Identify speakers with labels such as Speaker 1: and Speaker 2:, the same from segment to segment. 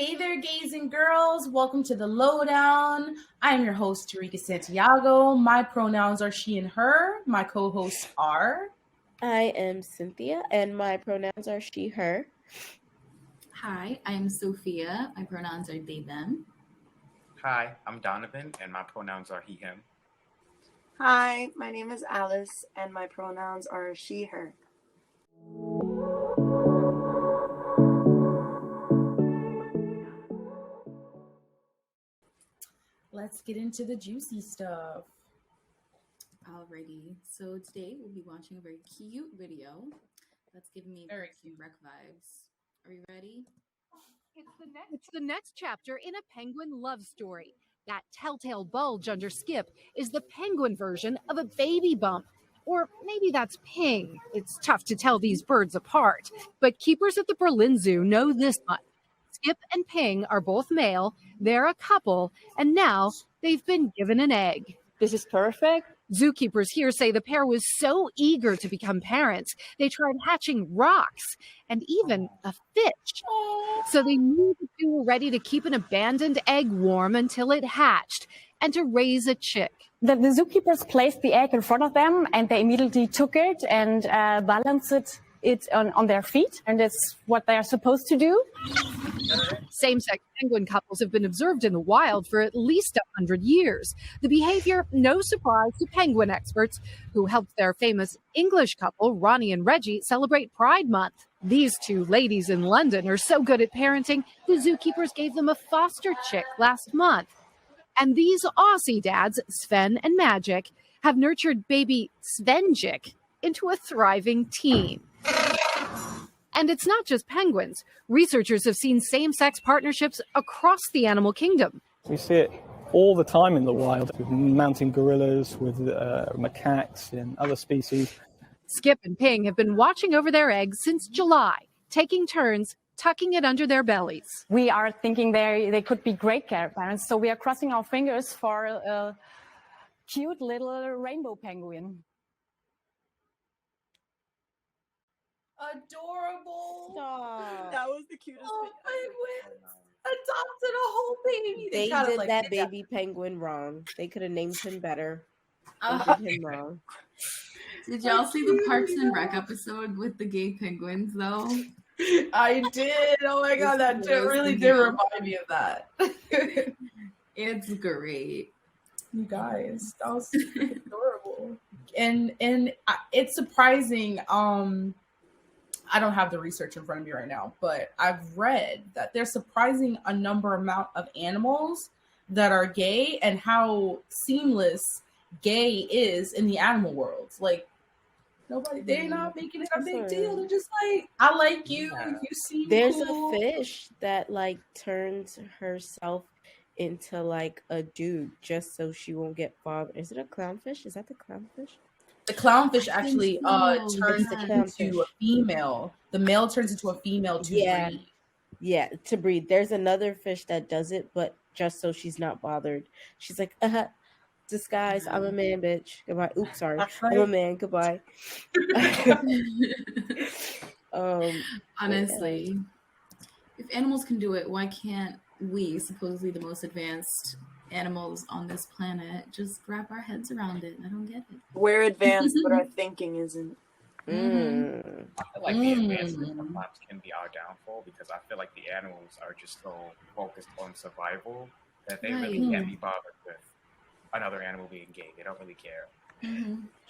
Speaker 1: Hey there, gays and girls. Welcome to the Lowdown. I am your host, Tarika Santiago. My pronouns are she and her. My co-hosts are...
Speaker 2: I am Cynthia, and my pronouns are she, her.
Speaker 3: Hi, I am Sophia. My pronouns are they, them.
Speaker 4: Hi, I'm Donovan, and my pronouns are he, him.
Speaker 5: Hi, my name is Alice, and my pronouns are she, her.
Speaker 1: Let's get into the juicy stuff.
Speaker 3: Alrighty, so today we'll be watching a very cute video that's giving me
Speaker 1: Very
Speaker 3: cute rec vibes. Are you ready?
Speaker 6: It's the next chapter in a penguin love story. That telltale bulge under Skip is the penguin version of a baby bump. Or maybe that's Ping. It's tough to tell these birds apart. But keepers at the Berlin Zoo know this much. Skip and Ping are both male, they're a couple, and now they've been given an egg.
Speaker 2: This is perfect.
Speaker 6: Zookeepers here say the pair was so eager to become parents, they tried hatching rocks and even a fish. So they knew the two were ready to keep an abandoned egg warm until it hatched and to raise a chick.
Speaker 7: The zookeepers placed the egg in front of them, and they immediately took it and balanced it on their feet, and it's what they are supposed to do.
Speaker 6: Same-sex penguin couples have been observed in the wild for at least 100 years. The behavior, no surprise to penguin experts who helped their famous English couple, Ronnie and Reggie, celebrate Pride Month. These two ladies in London are so good at parenting, the zookeepers gave them a foster chick last month. And these Aussie dads, Sven and Magic, have nurtured baby Svenjik into a thriving teen. And it's not just penguins. Researchers have seen same-sex partnerships across the animal kingdom.
Speaker 8: We see it all the time in the wild with mountain gorillas, with macaques and other species.
Speaker 6: Skip and Ping have been watching over their eggs since July, taking turns tucking it under their bellies.
Speaker 7: We are thinking they could be great parents, so we are crossing our fingers for a cute little rainbow penguin.
Speaker 1: Adorable.
Speaker 2: Stop.
Speaker 5: That was the cutest thing.
Speaker 1: Penguins adopted a whole baby.
Speaker 2: They
Speaker 1: kinda
Speaker 2: did
Speaker 1: like
Speaker 2: that
Speaker 1: did
Speaker 2: baby penguin wrong. They could have named him better. They
Speaker 3: Uh,
Speaker 2: did him wrong.
Speaker 3: Did y'all see the Parks and Rec episode with the gay penguins, though?
Speaker 1: I did. Oh my god, that really did remind me of that.
Speaker 3: It's great.
Speaker 1: You guys, that was adorable. And it's surprising. I don't have the research in front of me right now, but I've read that there's surprising a number amount of animals that are gay and how seamless gay is in the animal world. Like they're not making it a big deal. They're just like, I like you. You seem
Speaker 2: There's
Speaker 1: cool.
Speaker 2: a fish that like turns herself into like a dude just so she won't get bothered. Is it a clownfish? Is that the clownfish?
Speaker 1: The clownfish actually turns
Speaker 2: It's a
Speaker 1: into a female. The male turns into a female to breed.
Speaker 2: Yeah, to breed. There's another fish that does it, but just so she's not bothered. She's like, disguise, I'm a man, bitch. Goodbye. Oops, sorry. I'm a man. Goodbye.
Speaker 3: Honestly, if animals can do it, why can't we, supposedly the most advanced animals on this planet, just wrap our heads around it? I don't get it.
Speaker 5: We're advanced, but our thinking isn't.
Speaker 4: I feel like the advancement sometimes can be our downfall because I feel like the animals are just so focused on survival that they really can't be bothered with another animal being gay. They don't really care.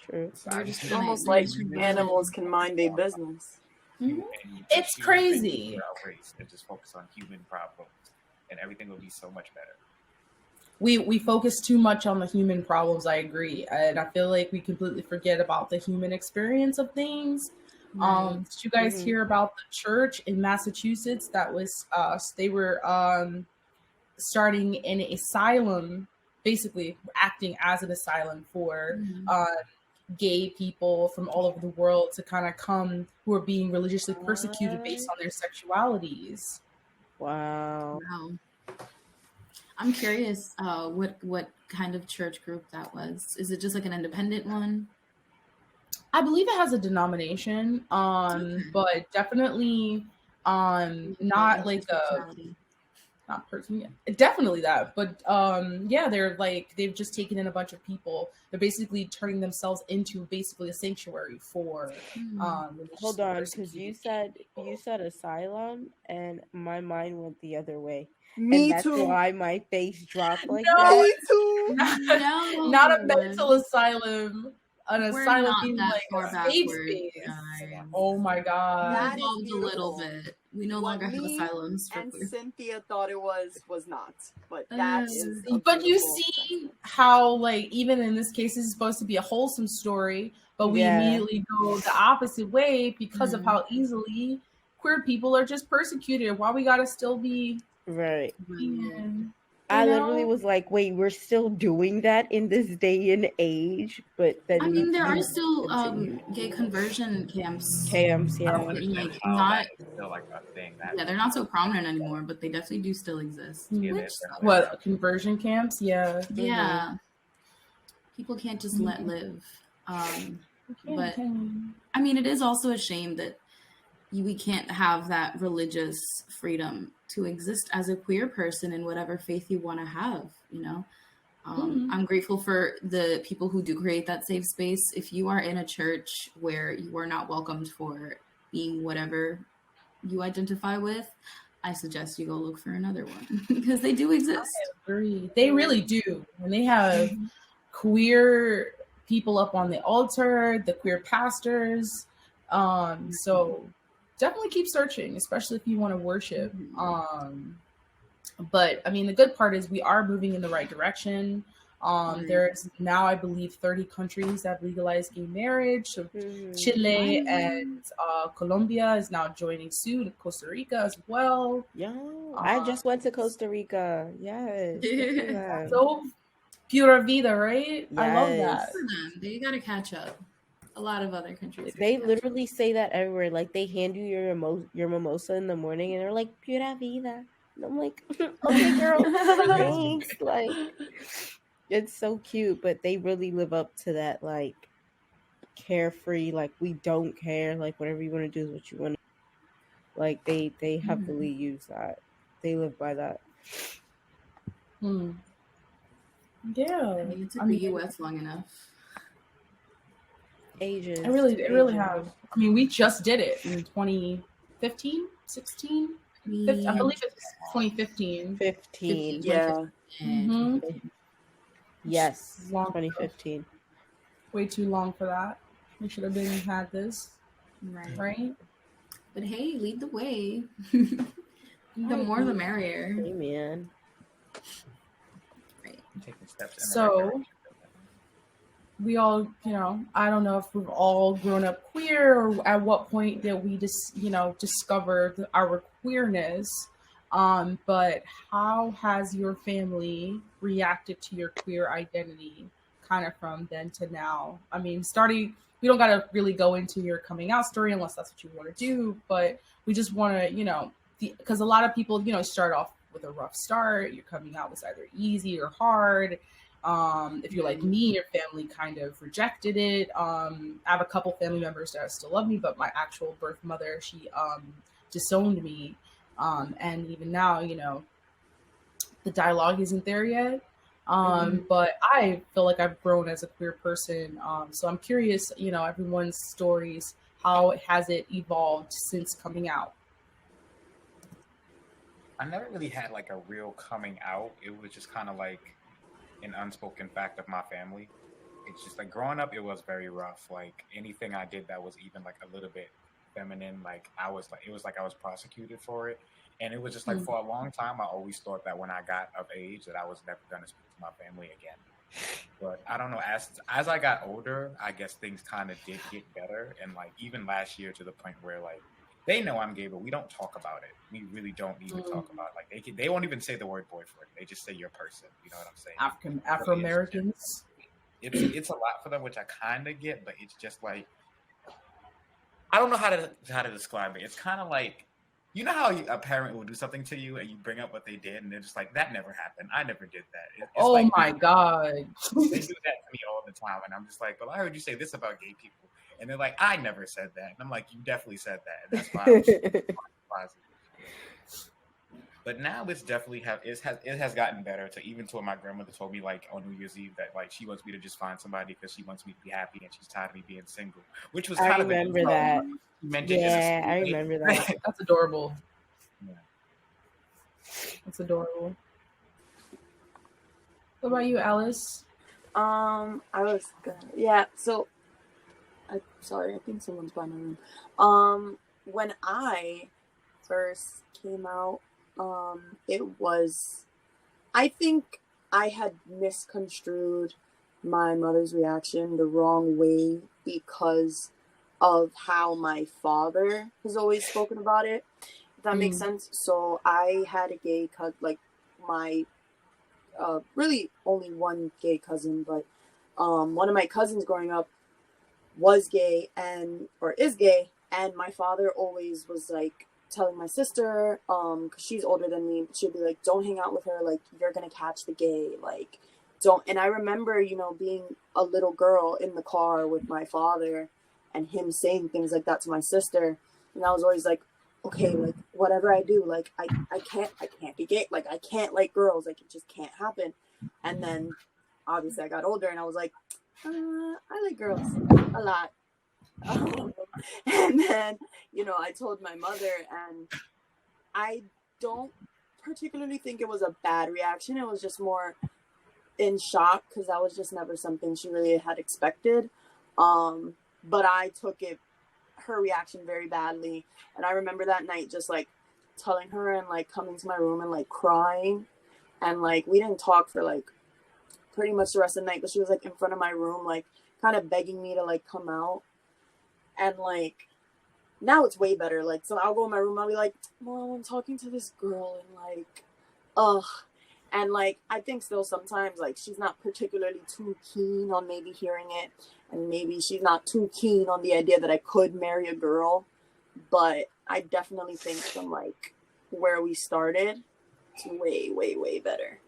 Speaker 2: True.
Speaker 4: So
Speaker 5: It's almost like animals can mind their business.
Speaker 1: It's crazy.
Speaker 4: They just focus on human problems, and everything will be so much better.
Speaker 1: We focus too much on the human problems. I agree, and I feel like we completely forget about the human experience of things. Did you guys hear about the church in Massachusetts that was they were starting an asylum, basically acting as an asylum for gay people from all over the world to kind of come who are being religiously persecuted based on their sexualities.
Speaker 2: Wow.
Speaker 3: I'm curious what kind of church group that was. Is it just like an independent one?
Speaker 1: I believe it has a denomination, but definitely not like a not personally, definitely that, but yeah, they're like they've just taken in a bunch of people. They're basically turning themselves into basically a sanctuary for
Speaker 2: Hold on, because you said asylum, and my mind went the other way.
Speaker 5: Me
Speaker 2: And that's
Speaker 5: too.
Speaker 2: why my face dropped like
Speaker 1: No,
Speaker 2: that.
Speaker 5: Me too.
Speaker 1: not a mental asylum. An
Speaker 3: We're
Speaker 1: asylum
Speaker 3: not
Speaker 1: being
Speaker 3: that
Speaker 1: like
Speaker 3: far
Speaker 1: a safe
Speaker 3: backwards,
Speaker 1: space.
Speaker 3: guys.
Speaker 1: Oh my
Speaker 3: We
Speaker 1: god.
Speaker 5: That is
Speaker 3: evolved a little
Speaker 5: beautiful.
Speaker 3: bit. We no
Speaker 5: What
Speaker 3: longer have
Speaker 5: me
Speaker 3: asylums for
Speaker 5: and
Speaker 3: queer.
Speaker 5: Cynthia thought it was not, but that is. A
Speaker 1: But you
Speaker 5: beautiful
Speaker 1: see how, like, even in this case, this is supposed to be a wholesome story, but we
Speaker 2: Yeah.
Speaker 1: immediately go the opposite way because of
Speaker 3: Mhm.
Speaker 1: how easily queer people are just persecuted. Why we gotta still be
Speaker 2: Right.
Speaker 1: being,
Speaker 2: I
Speaker 1: you
Speaker 2: literally
Speaker 1: know?
Speaker 2: was like, wait, we're still doing that in this day and age, but then
Speaker 3: I mean, there are
Speaker 2: you
Speaker 3: still
Speaker 2: continue.
Speaker 3: gay conversion camps.
Speaker 2: Camps, yeah.
Speaker 3: Like
Speaker 4: how
Speaker 3: not,
Speaker 4: that is still like a thing.
Speaker 3: yeah, they're not so prominent anymore, but they definitely do still exist.
Speaker 1: Hmm.
Speaker 3: Which,
Speaker 1: What, conversion camps? Yeah.
Speaker 3: yeah, people can't just let live. But I mean, it is also a shame that we can't have that religious freedom to exist as a queer person in whatever faith you want to have, you know? I'm grateful for the people who do create that safe space. If you are in a church where you are not welcomed for being whatever you identify with, I suggest you go look for another one because they do exist.
Speaker 1: I agree. They really do. And they have queer people up on the altar, the queer pastors. So definitely keep searching, especially if you want to worship. But I mean, the good part is we are moving in the right direction. There's now, I believe, 30 countries that have legalized gay marriage. So Chile and Colombia is now joining suit, and Costa Rica as well.
Speaker 2: Yo, I just went to Costa Rica. Yes. Look at that.
Speaker 1: So pura vida, right? I love that.
Speaker 2: Yes.
Speaker 3: For them, they got to catch up. A lot of other countries.
Speaker 2: They literally say that everywhere. Like they hand you your mimosa in the morning, and they're like "pura vida," and I'm like, "Okay, girl, thanks." Like, it's so cute, but they really live up to that, like, carefree. Like we don't care. Like whatever you want to do is what you want. Like they heavily use that. They live by that.
Speaker 1: Yeah,
Speaker 3: I mean, it took the U.S. long enough.
Speaker 2: Ages.
Speaker 1: It really have. I mean, we just did it in 2015, 16? I believe it's 2015.
Speaker 2: 15.
Speaker 5: Yeah.
Speaker 2: Yes.
Speaker 1: Long
Speaker 2: 2015.
Speaker 1: Way too long for that. We should have had this. Right?
Speaker 3: But hey, lead the way. The more the merrier.
Speaker 2: Amen.
Speaker 3: Right.
Speaker 4: Taking steps in the right
Speaker 1: So
Speaker 4: direction.
Speaker 1: we all, you know, I don't know if we've all grown up queer or at what point did we just, you know, discover our queerness. But how has your family reacted to your queer identity kind of from then to now? I mean, we don't got to really go into your coming out story unless that's what you want to do, but we just want to, you know, because a lot of people, you know, start off with a rough start. Your coming out was either easy or hard. If you're like me, your family kind of rejected it. I have a couple family members that still love me, but my actual birth mother, she disowned me. And even now, you know, the dialogue isn't there yet. But I feel like I've grown as a queer person. So I'm curious, you know, everyone's stories, how has it evolved since coming out?
Speaker 4: I never really had like a real coming out. It was just kind of like an unspoken fact of my family. It's just like growing up, it was very rough. Like anything I did that was even like a little bit feminine, like it was like I was prosecuted for it. And it was just like for a long time, I always thought that when I got of age that I was never going to speak to my family again. But I don't know, as I got older, I guess things kind of did get better. And like even last year to the point where like they know I'm gay, but we don't talk about it. We really don't need to talk about it. Like they won't even say the word boyfriend. They just say your person. You know what I'm saying?
Speaker 1: Afro-Americans.
Speaker 4: It's a lot for them, which I kind of get, but it's just like I don't know how to describe it. It's kind of like, you know how a parent will do something to you and you bring up what they did and they're just like, that never happened. I never did that. It's like,
Speaker 1: my God.
Speaker 4: They do that to me all the time. And I'm just like, well, I heard you say this about gay people. And they're like, I never said that. And I'm like, you definitely said that. And that's why I was surprised. But now it's definitely it has gotten better to even to what my grandmother told me like on New Year's Eve that like she wants me to just find somebody because she wants me to be happy and she's tired of me being single, which was
Speaker 2: I
Speaker 4: kind of an
Speaker 2: remember
Speaker 4: insult.
Speaker 2: that.
Speaker 4: She meant it in a
Speaker 2: Yeah,
Speaker 4: sweet
Speaker 2: I
Speaker 4: way.
Speaker 2: remember that.
Speaker 1: That's adorable.
Speaker 4: Yeah.
Speaker 1: That's adorable. What about you, Alice?
Speaker 5: I was gonna, yeah. So, sorry, I think someone's by my room. When I first came out, it was, I think I had misconstrued my mother's reaction the wrong way because of how my father has always spoken about it. If that makes sense. So I had a gay cousin, like my really only one gay cousin, but one of my cousins growing up was gay or is gay, and my father always was like telling my sister, because she's older than me, she'd be like, don't hang out with her, like you're gonna catch the gay, like don't. And I remember, being a little girl in the car with my father and him saying things like that to my sister, and I was always like, okay, like whatever I do, like I can't be gay, like I can't like girls, like it just can't happen. And then obviously I got older and I was like, I like girls a lot. And then, I told my mother, and I don't particularly think it was a bad reaction. It was just more in shock because that was just never something she really had expected. But I took her reaction very badly. And I remember that night just like telling her and like coming to my room and like crying. And like we didn't talk for like pretty much the rest of the night, but she was like in front of my room, like kind of begging me to like come out. And like now it's way better. Like, so I'll go in my room, I'll be like, Mom, I'm talking to this girl, and like, ugh. And like I think still sometimes like she's not particularly too keen on maybe hearing it, and maybe she's not too keen on the idea that I could marry a girl. But I definitely think from like where we started, it's way, way, way better.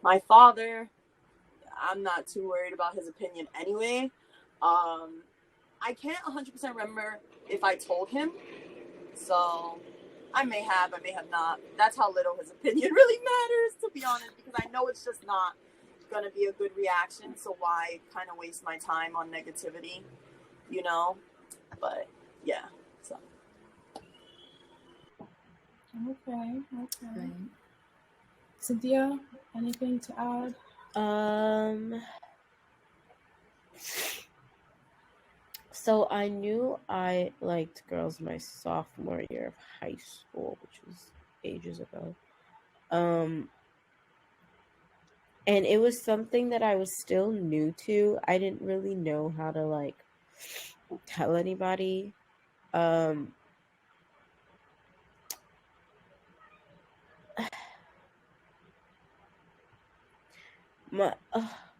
Speaker 5: My father, I'm not too worried about his opinion anyway. I can't 100% remember if I told him, so I may have not. That's how little his opinion really matters, to be honest, because I know it's just not gonna be a good reaction, so why kind of waste my time on negativity, but yeah, so.
Speaker 1: Okay. Right. Cynthia, anything to add?
Speaker 2: So I knew I liked girls my sophomore year of high school, which was ages ago. And it was something that I was still new to. I didn't really know how to like tell anybody.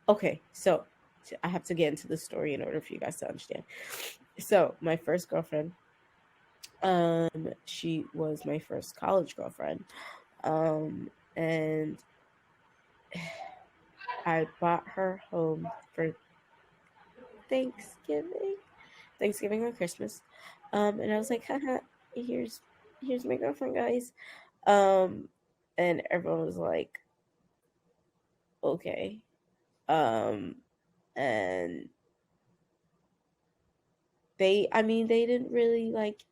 Speaker 2: Okay, so I have to get into the story in order for you guys to understand. So my first girlfriend, she was my first college girlfriend, and I brought her home for Thanksgiving or Christmas, and I was like, haha, here's my girlfriend, guys, and everyone was like, okay, and they didn't really like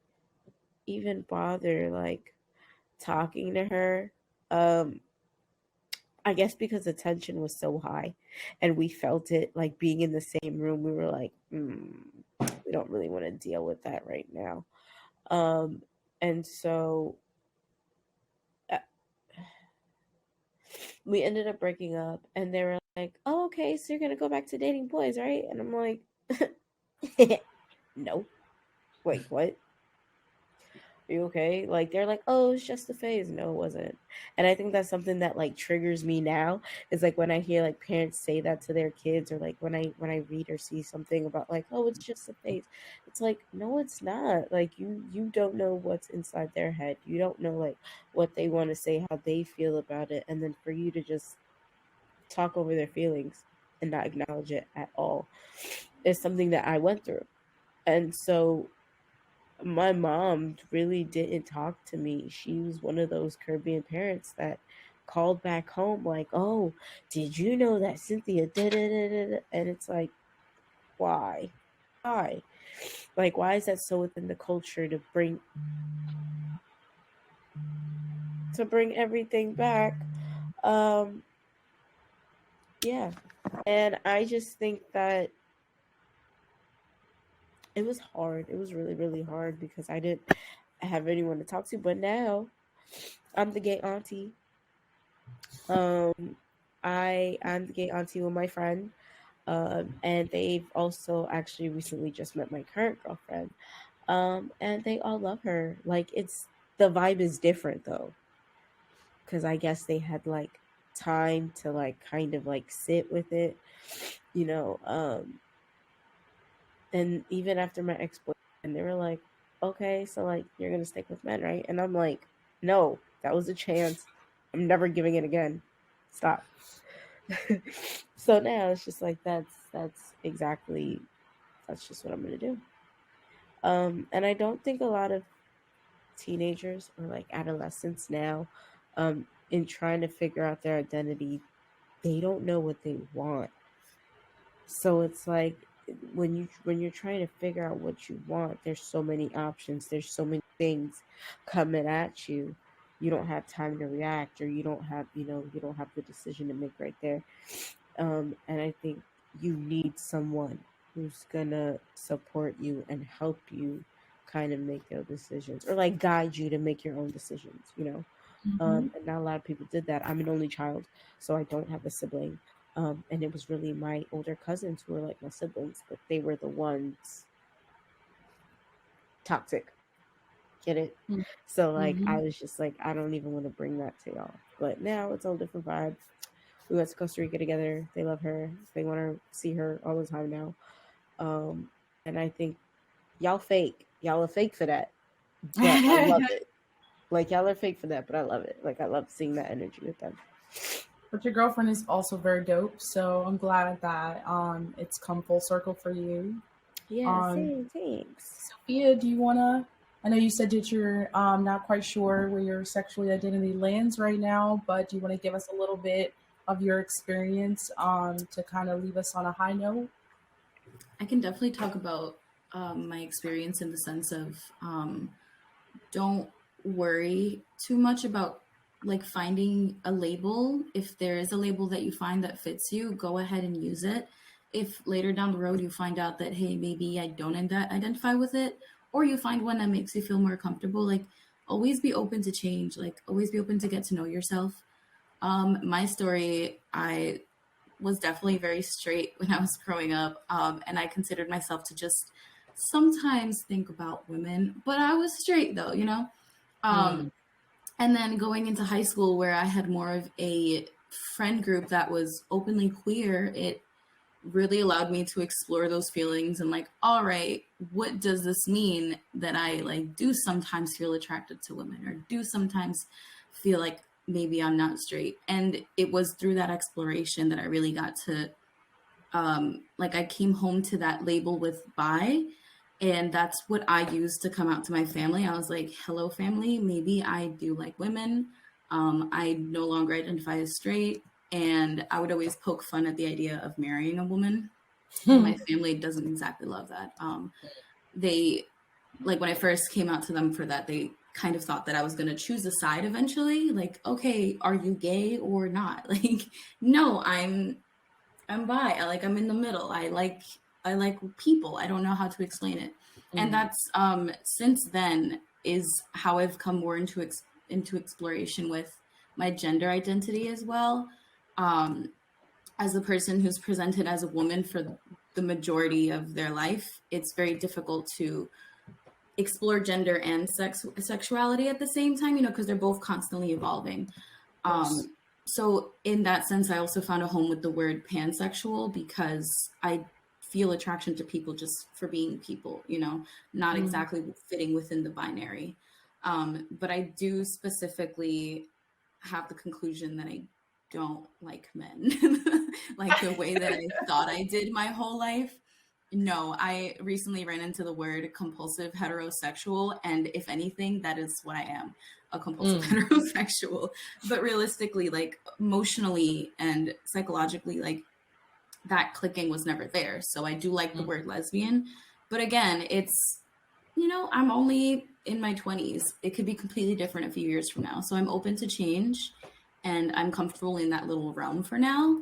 Speaker 2: even bother like talking to her. I guess because the tension was so high and we felt it like being in the same room, we were like, we don't really want to deal with that right now. And so we ended up breaking up, and they were like, oh, okay, so you're going to go back to dating boys, right? And I'm like, no. Wait, what? Are you okay? Like, they're like, oh, it's just a phase. No, it wasn't. And I think that's something that like triggers me now, is like when I hear like parents say that to their kids, or like when I read or see something about like, oh, it's just a phase. It's like, no, it's not. Like you don't know what's inside their head. You don't know like what they want to say, how they feel about it, and then for you to just talk over their feelings and not acknowledge it at all is something that I went through. And so my mom really didn't talk to me. She was one of those Caribbean parents that called back home like, "Oh, did you know that Cynthia did it?" And it's like, why? Why? Like, why is that so within the culture to bring everything back? Yeah. And I just think that it was hard. It was really, really hard because I didn't have anyone to talk to. But now I'm the gay auntie. I'm the gay auntie with my friend. And they've also actually recently just met my current girlfriend. And they all love her. Like, it's the vibe is different though, because I guess they had like time to like kind of like sit with it, you know. And even after my ex-boyfriend, they were like, "Okay, so like you're gonna stick with men, right?" And I'm like, "No, that was a chance. I'm never giving it again. Stop." So now it's just like that's just what I'm gonna do. And I don't think a lot of teenagers or like adolescents now, in trying to figure out their identity, they don't know what they want. So it's like when you're trying to figure out what you want, there's so many options, there's so many things coming at you. You don't have time to react, or you don't have the decision to make right there. And I think you need someone who's gonna support you and help you kind of make those decisions, or like guide you to make your own decisions, you know. And not a lot of people did that. I'm an only child, so I don't have a sibling. And it was really my older cousins who were like my siblings, but they were the ones toxic. Get it? So like I was just like, I don't even want to bring that to y'all. But now it's all different vibes. We went to Costa Rica together. They love her. They want to see her all the time now. And I think y'all fake. Y'all are fake for that. But I love it. Like, y'all are fake for that, but I love it. Like, I love seeing that energy with them.
Speaker 1: But your girlfriend is also very dope, so I'm glad that it's come full circle for you.
Speaker 2: Yeah, thanks.
Speaker 1: Sophia, do you wanna? I know you said that you're not quite sure where your sexual identity lands right now, but do you want to give us a little bit of your experience to kind of leave us on a high note?
Speaker 3: I can definitely talk about my experience in the sense of don't worry too much about like finding a label. If there is a label that you find that fits you, go ahead and use it. If later down the road you find out that, hey, maybe I don't identify with it, or you find one that makes you feel more comfortable, like always be open to change, like always be open to get to know yourself. My story, I was definitely very straight when I was growing up, and I considered myself to just sometimes think about women, but I was straight though, you know. And then going into high school, where I had more of a friend group that was openly queer, it really allowed me to explore those feelings and like, all right, what does this mean that I like do sometimes feel attracted to women, or do sometimes feel like maybe I'm not straight? And it was through that exploration that I really got to like I came home to that label with bi, and that's what I used to come out to my family. I was like, hello family, maybe I do like women. I no longer identify as straight, and I would always poke fun at the idea of marrying a woman. And my family doesn't exactly love that. They, like, when I first came out to them for that, they kind of thought that I was going to choose a side eventually. Like, okay, are you gay or not? Like, no, I'm bi. I'm in the middle. I like people. I don't know how to explain it. And that's since then is how I've come more into exploration with my gender identity as well. As a person who's presented as a woman for the majority of their life, it's very difficult to explore gender and sexuality at the same time, you know, because they're both constantly evolving. So in that sense, I also found a home with the word pansexual, because I feel attraction to people just for being people, you know, not exactly fitting within the binary. But I do specifically have the conclusion that I don't like men like the way that I thought I did my whole life. No, I recently ran into the word compulsive heterosexual, and if anything, that is what I am, a compulsive heterosexual. But realistically, like emotionally and psychologically, like that clicking was never there. So I do like the word lesbian. But again, it's, I'm only in my 20s. It could be completely different a few years from now. So I'm open to change, and I'm comfortable in that little realm for now.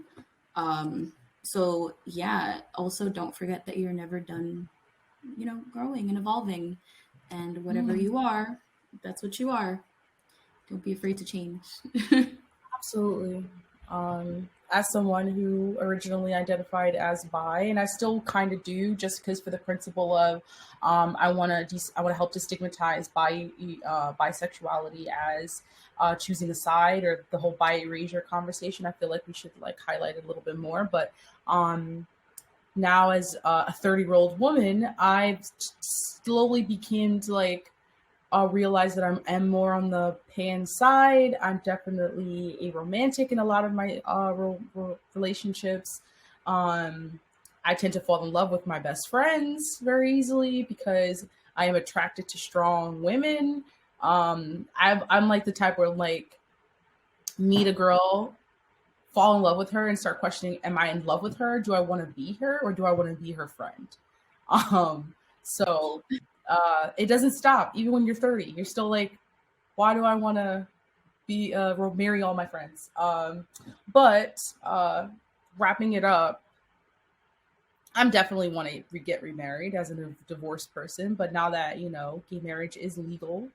Speaker 3: So yeah, also don't forget that you're never done, growing and evolving, and whatever you are, that's what you are. Don't be afraid to change.
Speaker 1: Absolutely. As someone who originally identified as bi, and I still kind of do, just because for the principle of, I want to help destigmatize bisexuality as choosing a side, or the whole bi erasure conversation. I feel like we should like highlight it a little bit more. But now, as a 30-year-old woman, I've slowly begun to like realize that I'm more on the pan side. I'm definitely a romantic in a lot of my relationships. I tend to fall in love with my best friends very easily because I am attracted to strong women. I'm like the type where like meet a girl, fall in love with her, and start questioning: am I in love with her? Do I want to be her, or do I want to be her friend? So it doesn't stop. Even when you're 30, you're still like, why do I want to be marry all my friends? But wrapping it up, I'm definitely want to get remarried as a divorced person. But now that gay marriage is legal,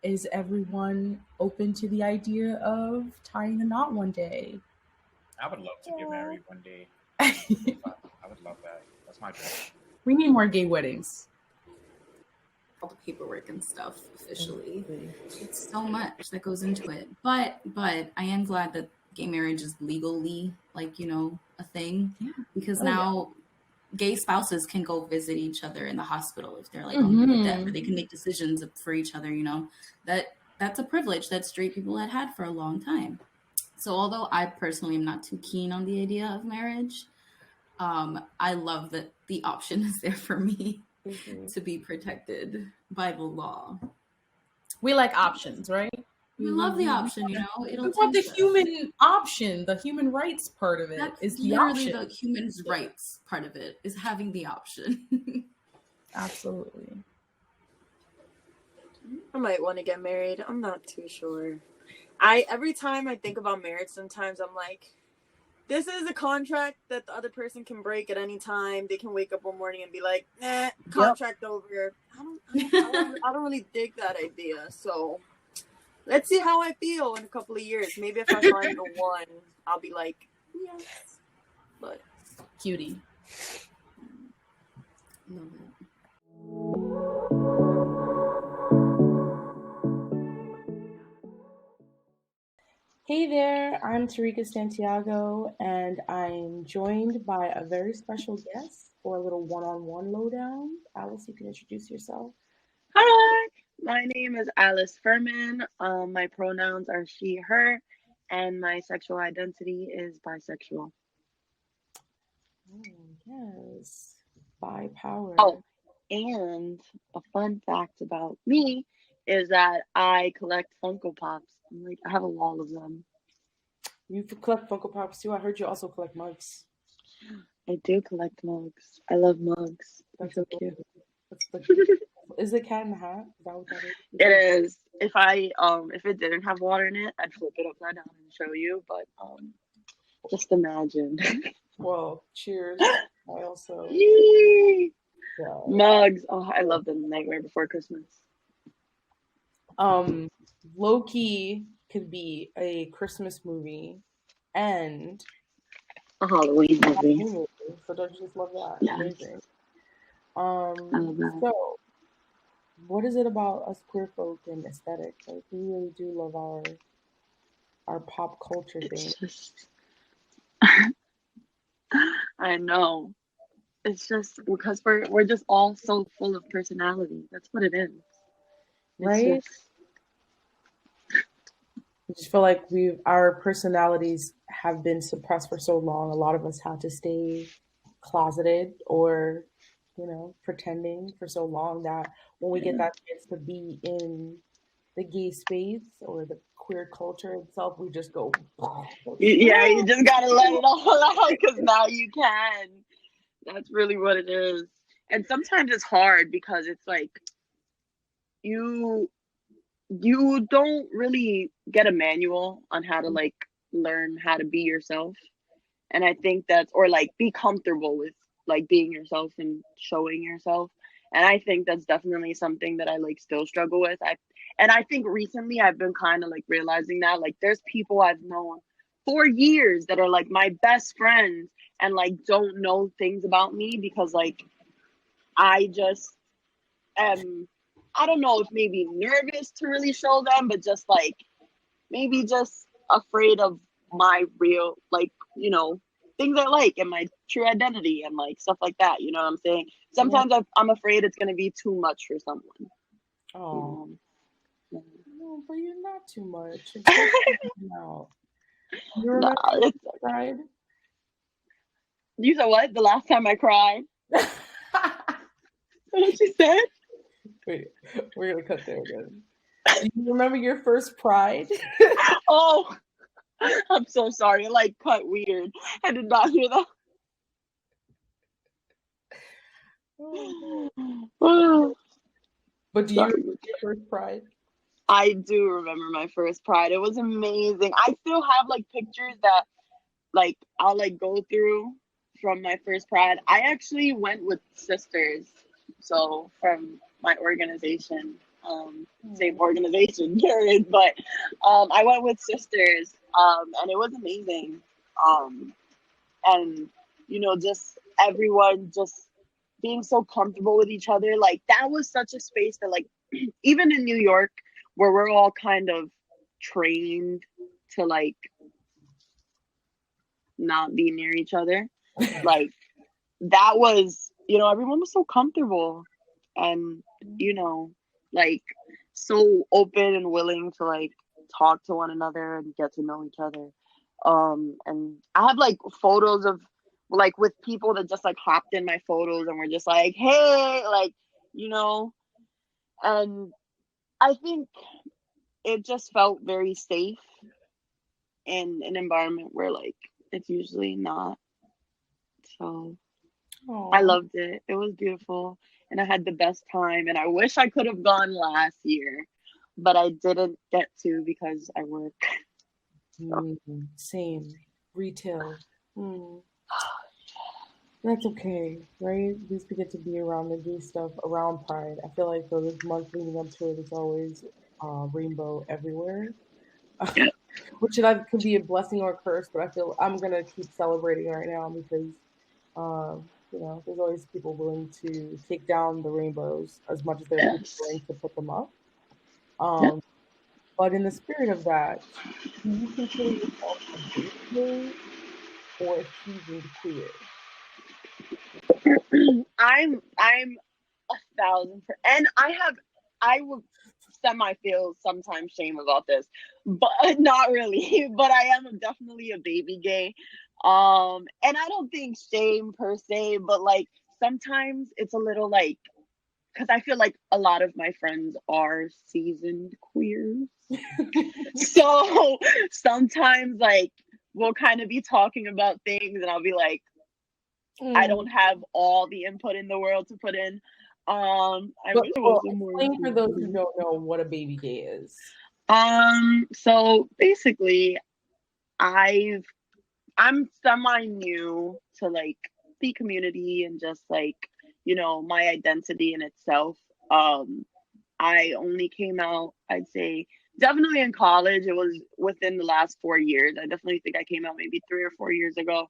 Speaker 1: is everyone open to the idea of tying a knot one day?
Speaker 4: I would love to get married one day. I would love that. That's my dream.
Speaker 1: We need more gay weddings.
Speaker 3: All the paperwork and stuff officially. It's so much that goes into it. But I am glad that gay marriage is legally a thing, because now gay spouses can go visit each other in the hospital if they're like on the death, or they can make decisions for each other. That's a privilege that straight people had for a long time. So although I personally am not too keen on the idea of marriage, I love that the option is there for me to be protected by the law.
Speaker 1: We like options, right?
Speaker 3: We love the option,
Speaker 1: we want the human option, the human rights part of it.
Speaker 3: That's
Speaker 1: is the
Speaker 3: literally
Speaker 1: option.
Speaker 3: The human rights part of it is having the option.
Speaker 1: Absolutely.
Speaker 5: I might want to get married. I'm not too sure. Every time I think about marriage, sometimes I'm like, this is a contract that the other person can break at any time. They can wake up one morning and be like, contract over. I don't really dig that idea. So let's see how I feel in a couple of years. Maybe if I find the one, I'll be like, yes. But
Speaker 1: cutie.
Speaker 3: Love it.
Speaker 1: Hey there, I'm Tarika Santiago, and I'm joined by a very special guest for a little one-on-one lowdown. Alice, you can introduce yourself.
Speaker 9: Hi, my name is Alice Furman. My pronouns are she, her, and my sexual identity is bisexual.
Speaker 1: Oh, yes, bi power.
Speaker 9: Oh, and a fun fact about me is that I collect Funko Pops. I have a wall of them.
Speaker 1: You collect Funko Pops too? I heard you also collect mugs.
Speaker 9: I do collect mugs. I love mugs. They're so cute.
Speaker 1: Is it Cat in the Hat? Is that what that is?
Speaker 9: It is. If it didn't have water in it, I'd flip it upside down and show you. But just imagine.
Speaker 1: Well, cheers. I also
Speaker 9: mugs. Oh, I love them. Nightmare Before Christmas.
Speaker 1: Loki could be a Christmas movie and
Speaker 9: a Halloween movie.
Speaker 1: So don't you just love that?
Speaker 9: Yes.
Speaker 1: Amazing.
Speaker 9: I love that.
Speaker 1: So what is it about us queer folk and aesthetic? Like, we really do love our pop culture thing.
Speaker 9: Just I know. It's just because we're just all so full of personality. That's what it is.
Speaker 1: Right? I just feel like our personalities have been suppressed for so long. A lot of us had to stay closeted or, pretending for so long that when we get that chance to be in the gay space or the queer culture itself, we just go.
Speaker 9: Yeah, you just gotta let it all out because now you can. That's really what it is. And sometimes it's hard because it's like you don't really get a manual on how to like learn how to be yourself. And I think that's, or like be comfortable with like being yourself and showing yourself. And I think that's definitely something that I like still struggle with. And I think recently I've been kind of like realizing that like there's people I've known for years that are like my best friends and like don't know things about me because like I just am, I don't know if maybe nervous to really show them, but just like maybe just afraid of my real, like, things I like and my true identity and like stuff like that. You know what I'm saying? Sometimes I'm afraid it's going to be too much for someone.
Speaker 1: Oh, no, but you're not too much. No. You remember you cried?
Speaker 9: You said what? The last time I cried? What you said?
Speaker 1: Wait, we're going to cut there again. Do you remember your first Pride?
Speaker 9: Oh, I'm so sorry. It like cut weird. I did not hear that.
Speaker 1: But do you remember your first Pride?
Speaker 9: I do remember my first Pride. It was amazing. I still have like pictures that like I'll like go through from my first Pride. I actually went with sisters, so from my organization, same organization, Jared, but I went with sisters, and it was amazing. And just everyone just being so comfortable with each other, like that was such a space that like even in New York where we're all kind of trained to like not be near each other, like that was, everyone was so comfortable and like so open and willing to like talk to one another and get to know each other. And I have like photos of like with people that just like hopped in my photos and were just like, hey, like, and I think it just felt very safe in an environment where like it's usually not. So I loved it. It was beautiful and I had the best time and I wish I could have gone last year, but I didn't get to because I work. So.
Speaker 1: Same. Retail. That's okay, right? At least we get to be around the gay stuff around Pride. I feel like for this month leading up to it, it's always rainbow everywhere. Which could be a blessing or a curse, but I feel I'm gonna keep celebrating right now because there's always people willing to take down the rainbows as much as there are people willing to put them up. But in the spirit of that, do you consider yourself a gay or a seasoned queer?
Speaker 9: I'm 1,000%, and I would semi feel sometimes shame about this, but not really. But I am definitely a baby gay, and I don't think shame per se, but like sometimes it's a little like because I feel like a lot of my friends are seasoned queers, so sometimes like we'll kind of be talking about things, and I'll be like. I don't have all the input in the world to put in.
Speaker 1: Explain for those who don't know what a baby gay is.
Speaker 9: So basically, I'm semi new to like the community and just like my identity in itself. I only came out, I'd say, definitely in college. It was within the last 4 years. I definitely think I came out maybe 3 or 4 years ago.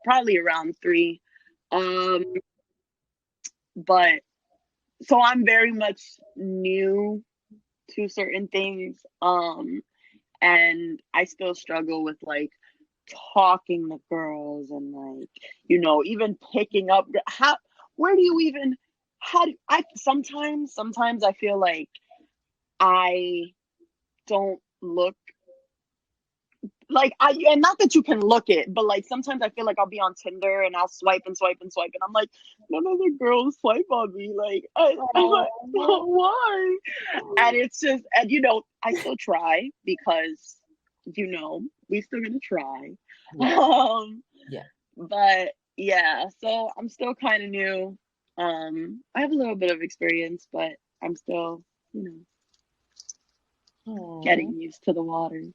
Speaker 9: Probably around 3. But so I'm very much new to certain things. And I still struggle with like talking to girls and like, even picking up where do you even sometimes I feel like I don't look like and not that you can look it, but like sometimes I feel like I'll be on Tinder and I'll swipe and swipe and swipe, and I'm like, none of the girls swipe on me. Like, I'm like, why? And it's just, and I still try because we still gonna try.
Speaker 2: Yeah.
Speaker 9: But yeah, so I'm still kind of new. I have a little bit of experience, but I'm still, getting used to the waters.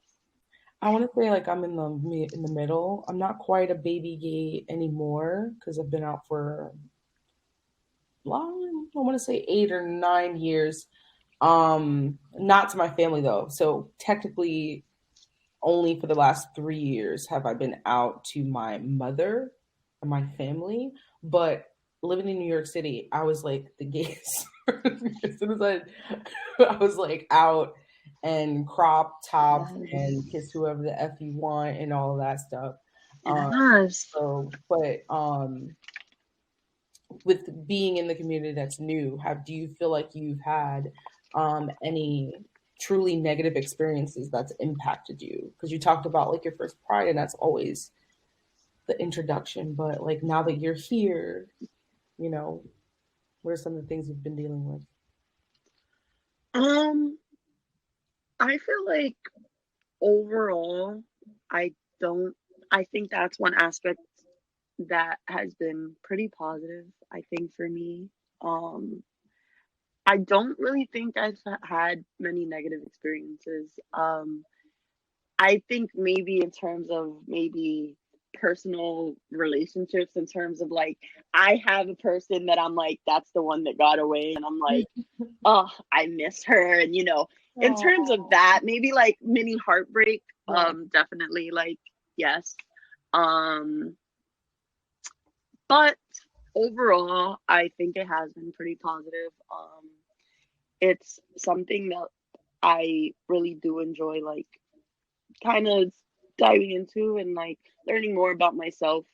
Speaker 1: I want to say like I'm in the middle. I'm not quite a baby gay anymore because I've been out for long. I want to say 8 or 9 years. Not to my family though. So technically, only for the last 3 years have I been out to my mother and my family. But living in New York City, I was like the gayest. As soon as I was like out and crop top and kiss whoever the F you want and all of that stuff. With being in the community that's new, do you feel like you've had any truly negative experiences that's impacted you? Because you talked about like your first Pride, and that's always the introduction. But like now that you're here, what are some of the things you've been dealing with?
Speaker 9: I feel like overall, I think that's one aspect that has been pretty positive, I think, for me. I don't really think I've had many negative experiences. I think maybe in terms of personal relationships, in terms of like, I have a person that I'm like, that's the one that got away, and I'm like, oh, I miss her. And in terms of that, maybe like mini heartbreak, definitely, like, yes. But overall, I think it has been pretty positive. It's something that I really do enjoy, like, kind of diving into and like learning more about myself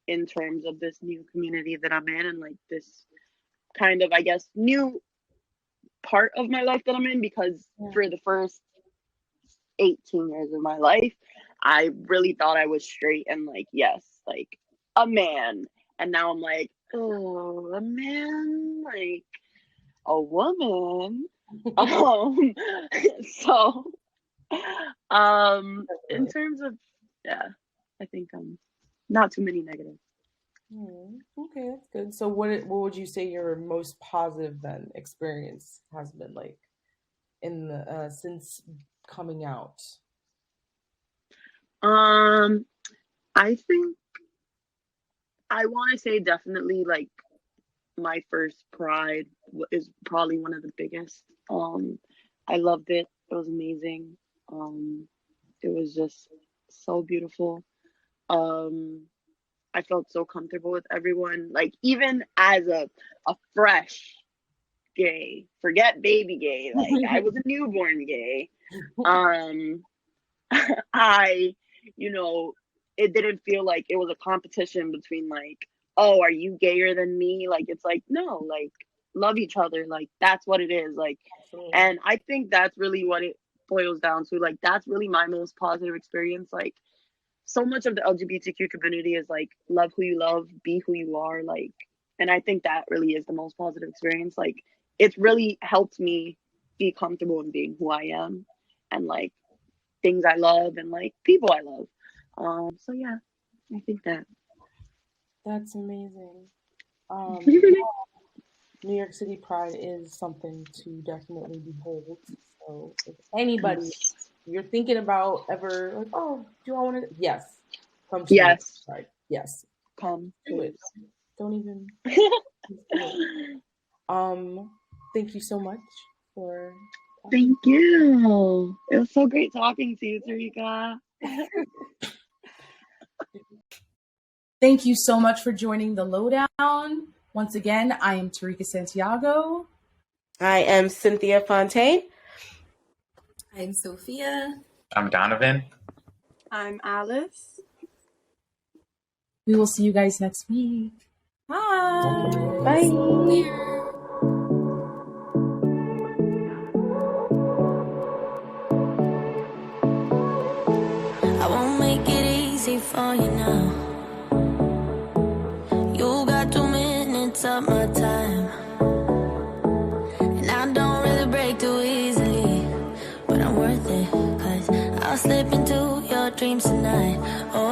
Speaker 9: in terms of this new community that I'm in, and like this kind of, I guess, new part of my life that I'm in, because for the first 18 years of my life, I really thought I was straight and like, yes, like a man. And now I'm like, oh, a man, like a woman. So in terms of, I think not too many negatives.
Speaker 1: Okay, that's good. So what would you say your most positive then experience has been like in the since coming out?
Speaker 9: I think I want to say definitely like my first Pride is probably one of the biggest. I loved it. It was amazing. It was just so beautiful. I felt so comfortable with everyone. Like, even as a fresh gay, forget baby gay, like I was a newborn gay. It didn't feel like it was a competition between like, oh, are you gayer than me? Like, it's like, no, like, love each other. Like, that's what it is. Like, and I think that's really what it boils down to. Like, that's really my most positive experience. Like, so much of the LGBTQ community is like, love who you love, be who you are. Like, and I think that really is the most positive experience. Like, it's really helped me be comfortable in being who I am, and like things I love, and like people I love. So yeah, I think
Speaker 1: that's amazing. New York City Pride is something to definitely behold. So if anybody you're thinking about ever like, oh, do I want to? Yes, come to New York City Pride. Yes,
Speaker 9: come
Speaker 1: do it. Don't even. Thank you so much for.
Speaker 9: Thank you. It was so great talking to you, Tarika.
Speaker 1: Thank you so much for joining the Lowdown. Once again, I am Tarika Santiago.
Speaker 2: I am Cynthia Fontaine.
Speaker 3: I'm Sophia.
Speaker 4: I'm Donovan.
Speaker 5: I'm Alice.
Speaker 1: We will see you guys next week. Bye.
Speaker 2: Bye.
Speaker 10: my time. And I don't really break too easily, but I'm worth it, 'cause I'll slip into your dreams tonight. Oh,